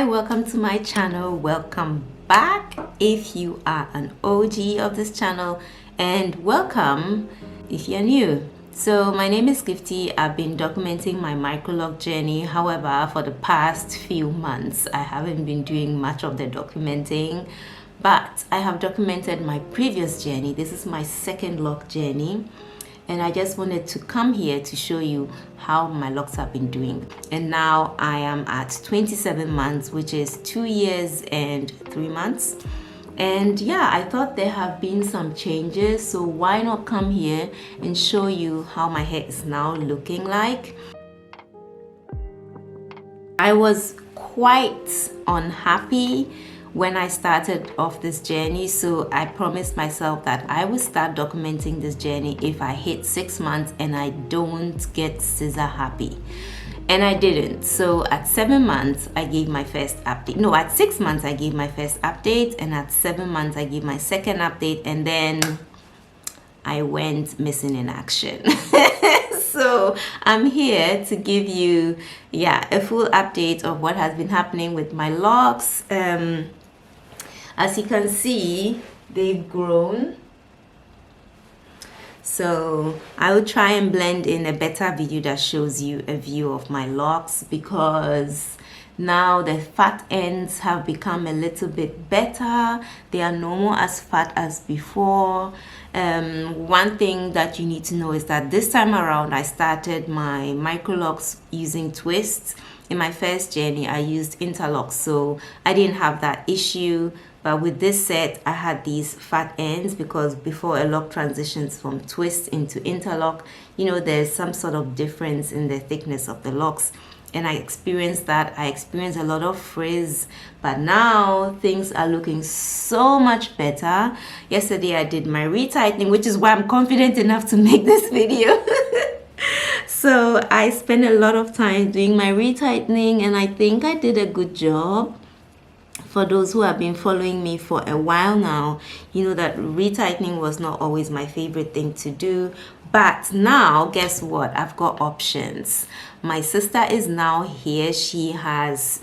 Hi, welcome to my channel. Welcome back if you are an OG of this channel, and welcome if you're new. So my name is Gifty. I've been documenting my microlog journey. However, for the past few months I haven't been doing much of the documenting, but I have documented my previous journey. This is my second log journey, and I just wanted to come here to show you how my locks have been doing. And now I am at 27 months, which is 2 years and 3 months. And yeah, I thought there have been some changes, so why not come here and show you how my hair is now looking like. I was quite unhappy when I started off this journey, so I promised myself that I would start documenting this journey if I hit 6 months and I don't get scissor happy. And I didn't. So at 7 months I gave my first update. No, at 6 months I gave my first update, and at 7 months I gave my second update, and then I went missing in action. So I'm here to give you a full update of what has been happening with my locks. As you can see, they've grown. So I will try and blend in a better video that shows you a view of my locks, because now the fat ends have become a little bit better. They are no more as fat as before. One thing that you need to know is that this time around I started my microlocs using twists. In my first journey I used interlocks, so I didn't have that issue. But with this set I had these fat ends, because before a lock transitions from twist into interlock, you know, there's some sort of difference in the thickness of the locks, and I experienced that. I experienced a lot of frizz, but now things are looking so much better. Yesterday I did my retightening, which is why I'm confident enough to make this video. So I spent a lot of time doing my retightening, and I think I did a good job. For those who have been following me for a while now, you know that retightening was not always my favorite thing to do. But now, guess what? I've got options. My sister is now here. She has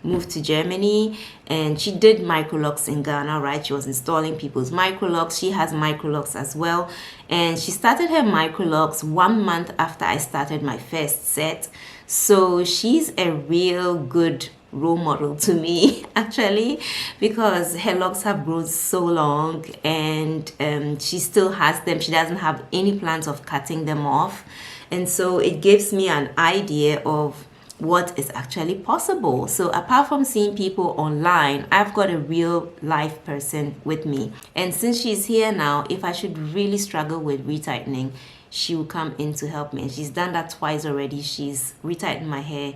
moved to Germany, and she did microlocs in Ghana, right? She was installing people's microlocs. She has microlocs as well. And she started her microlocs 1 month after I started my first set. So she's a real good role model to me, actually, because her locks have grown so long, and she still has them. She doesn't have any plans of cutting them off, and so it gives me an idea of what is actually possible. So apart from seeing people online, I've got a real life person with me, and since she's here now, if I should really struggle with retightening, she will come in to help me. And she's done that twice already. She's retightened my hair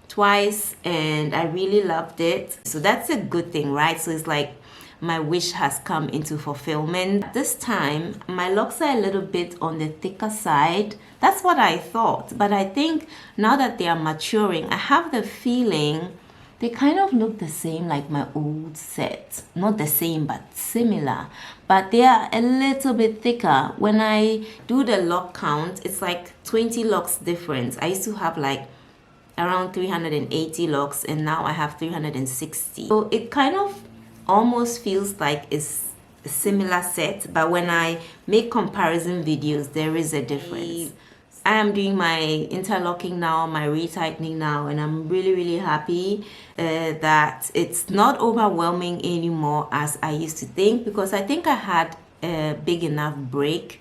twice, and I really loved it. So that's a good thing, right? So it's like my wish has come into fulfillment. This time my locks are a little bit on the thicker side. That's what I thought, but I think now that they are maturing, I have the feeling they kind of look the same like my old set. Not the same, but similar, but they are a little bit thicker. When I do the lock count, it's like 20 locks difference. I used to have like around 380 locks, and now I have 360. So it kind of almost feels like it's a similar set, but when I make comparison videos, there is a difference. I am doing my interlocking now, my retightening now, and I'm really happy that it's not overwhelming anymore as I used to think, because I think I had a big enough break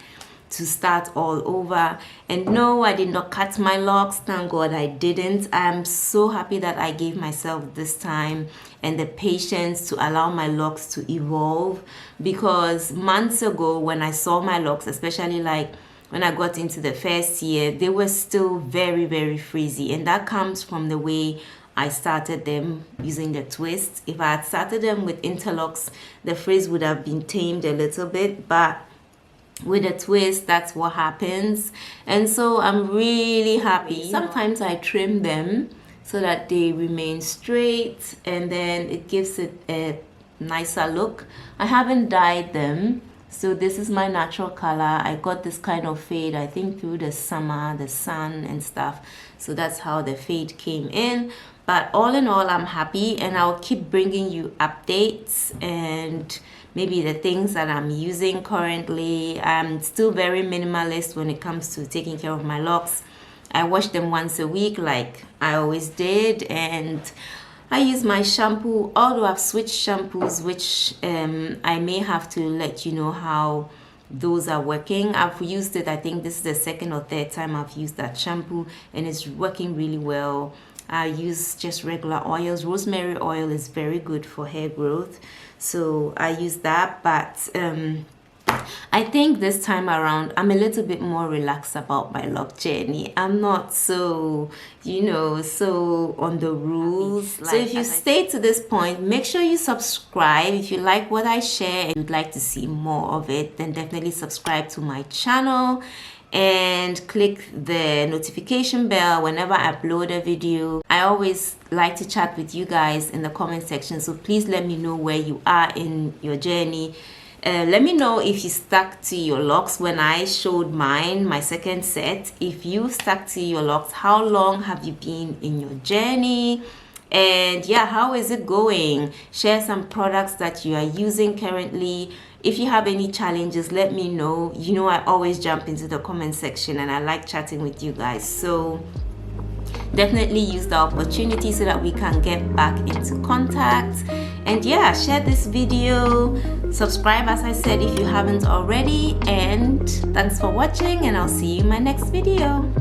to start all over. And no, I did not cut my locks. Thank God I didn't. I'm so happy that I gave myself this time and the patience to allow my locks to evolve, because months ago when I saw my locks, especially like when I got into the first year, they were still very frizzy, and that comes from the way I started them using the twist. If I had started them with interlocks, the frizz would have been tamed a little bit, but with a twist, that's what happens. And so I'm really happy. Sometimes I trim them so that they remain straight, and then it gives it a nicer look. I haven't dyed them, so this is my natural color. I got this kind of fade, I think, through the summer, the sun and stuff. So that's how the fade came in. But all in all, I'm happy, and I'll keep bringing you updates and maybe the things that I'm using currently. I'm still very minimalist when it comes to taking care of my locks. I wash them once a week like I always did, and I use my shampoo, although I've switched shampoos, which I may have to let you know how those are working. I've used it, I think this is the second or third time I've used that shampoo, and it's working really well. I use just regular oils. Rosemary oil is very good for hair growth, so I use that. But I think this time around I'm a little bit more relaxed about my lock journey. I'm not so, so on the rules. So if you stay to this point, make sure you subscribe. If you like what I share and you'd like to see more of it, then definitely subscribe to my channel and click the notification bell whenever I upload a video. I always like to chat with you guys in the comment section, so please let me know where you are in your journey. Let me know if you stuck to your locks when I showed mine, my second set. If you stuck to your locks, how long have you been in your journey? And yeah, how is it going? Share some products that you are using currently. If you have any challenges, let me know. I always jump into the comment section and I like chatting with you guys. So definitely use the opportunity so that we can get back into contact. And yeah, share this video, subscribe as I said if you haven't already, and thanks for watching, and I'll see you in my next video.